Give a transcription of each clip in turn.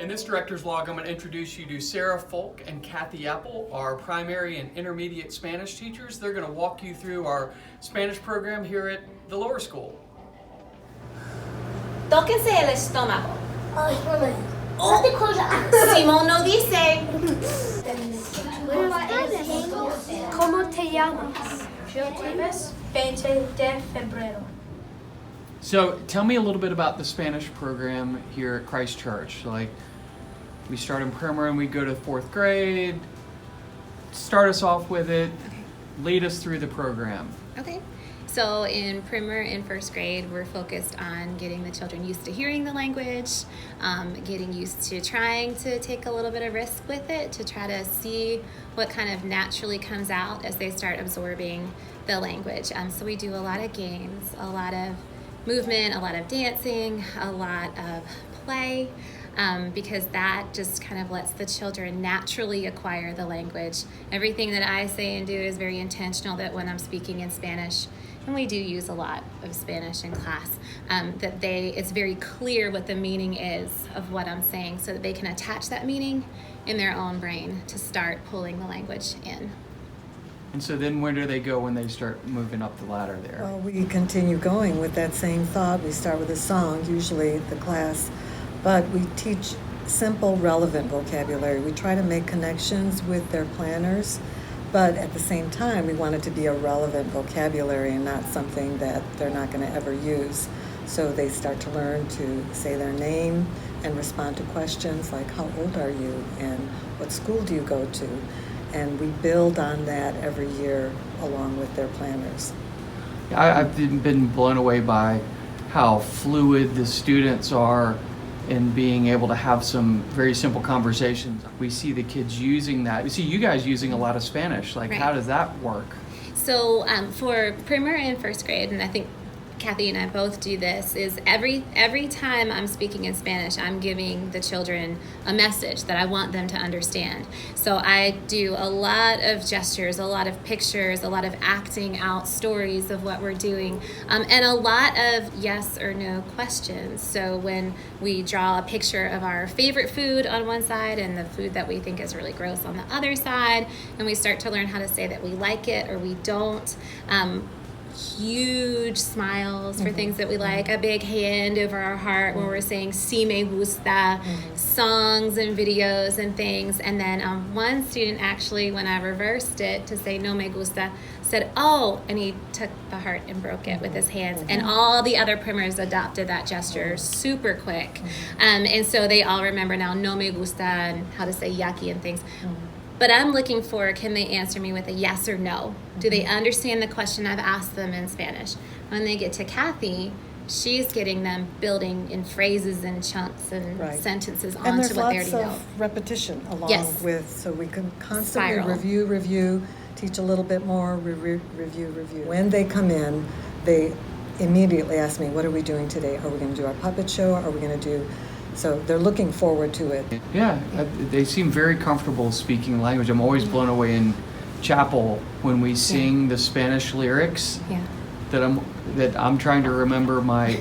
In this director's log, I'm going to introduce you to Sarah Folk and Kathy Apple, our primary and intermediate Spanish teachers. They're going to walk you through our Spanish program here at the lower school. Tóquense el estómago. Ay, mami. Oh. Have to close your eyes. Simón no dice. ¿Cómo te llamas? Yo tienes 20 de febrero. So tell me a little bit about the Spanish program here at Christ Church. Like, we start in primer and we go to 4th grade. Start us off with it. Lead us through the program. Okay. So in primer and first grade, we're focused on getting the children used to hearing the language, getting used to trying to take a little bit of risk with it to try to see what kind of naturally comes out as they start absorbing the language. So we do a lot of games, a lot of movement, a lot of dancing, a lot of play, because that just kind of lets the children naturally acquire the language. Everything that I say and do is very intentional, that when I'm speaking in Spanish, and we do use a lot of Spanish in class, that it's very clear what the meaning is of what I'm saying, so that they can attach that meaning in their own brain to start pulling the language in. And so then where do they go when they start moving up the ladder there? Well, we continue going with that same thought. We start with a song, usually the class, but we teach simple, relevant vocabulary. We try to make connections with their planners, but at the same time, we want it to be a relevant vocabulary and not something that they're not going to ever use. So they start to learn to say their name and respond to questions like, how old are you? And what school do you go to? And we build on that every year along with their planners. I've been blown away by how fluid the students are in being able to have some very simple conversations. We see the kids using that. We see you guys using a lot of Spanish. Like, Right. How does that work? So for primer and first grade, and I think Kathy and I both do this, is every time I'm speaking in Spanish, I'm giving the children a message that I want them to understand. So I do a lot of gestures, a lot of pictures, a lot of acting out stories of what we're doing, and a lot of yes or no questions. So when we draw a picture of our favorite food on one side and the food that we think is really gross on the other side, and we start to learn how to say that we like it or we don't, huge smiles for things that we like, a big hand over our heart when we're saying si me gusta, songs and videos and things. And then one student actually, when I reversed it to say no me gusta, said oh, and he took the heart and broke it with his hands. And all the other primers adopted that gesture super quick. And so they all remember now no me gusta and how to say yucky and things. But I'm looking for, can they answer me with a yes or no? Do they understand the question I've asked them in Spanish? When they get to Kathy, she's getting them building in phrases and chunks and Right. sentences And onto there's what they lots already know. of repetition along Yes. with, so we can constantly Spiral. review, teach a little bit more, review. When they come in, they immediately ask me, what are we doing today? Are we going to do our puppet show? Are we going to do... So they're looking forward to it. Yeah, they seem very comfortable speaking language. I'm always blown away in chapel when we sing the Spanish lyrics. Yeah. That I'm trying to remember my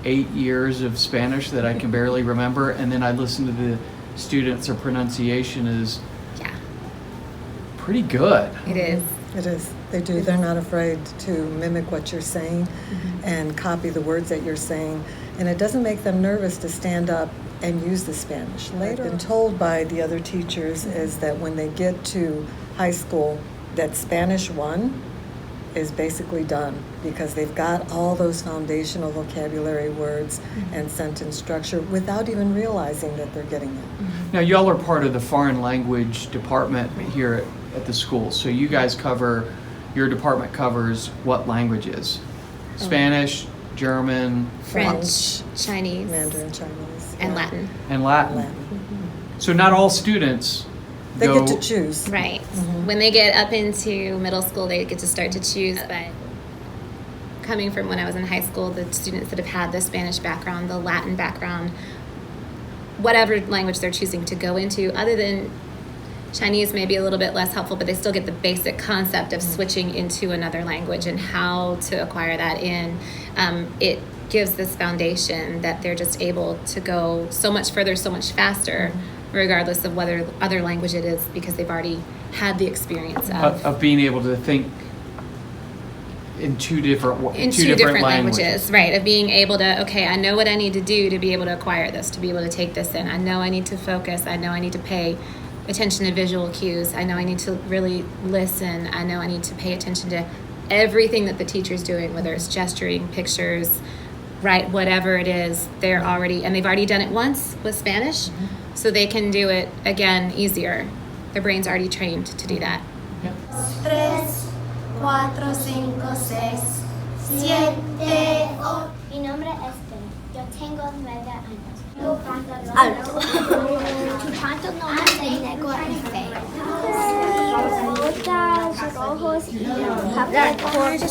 8 years of Spanish that I can barely remember, and then I listen to the students. Their pronunciation is Yeah, pretty good. it is. It is. They do. They're not afraid to mimic what you're saying and copy the words that you're saying. And it doesn't make them nervous to stand up and use the Spanish. Later, I've been told by the other teachers is that when they get to high school, that Spanish 1 is basically done because they've got all those foundational vocabulary words and sentence structure without even realizing that they're getting it. Now, y'all are part of the foreign language department here at the school. So you guys your department covers what languages? Spanish, German, French, Chinese, Mandarin Chinese. and yeah. Latin. and Latin. Latin. So not all students They go... get to choose. Right. When they get up into middle school, they get to start to choose. But coming from when I was in high school, the students that have had the Spanish background, the Latin background, whatever language they're choosing to go into, other than Chinese may be a little bit less helpful, but they still get the basic concept of switching into another language and how to acquire that in. gives this foundation that they're just able to go so much further, so much faster, regardless of whether other language it is, because they've already had the experience Of being able to think in two different languages, right? Of being able to, okay, I know what I need to do to be able to acquire this, to be able to take this in. I know I need to focus. I know I need to pay attention to visual cues. I know I need to really listen. I know I need to pay attention to everything that the teacher's doing, whether it's gesturing, pictures, right, whatever it is. They've already done it once with Spanish, so they can do it again easier. Their brain's already trained to do that. Yeah. 3, 4, 5, 6, 7, 8. Mi nombre es Esther. Yo tengo 9 años. Alto. Tu panto no es de negro y feo. Botas rojos y papel corto.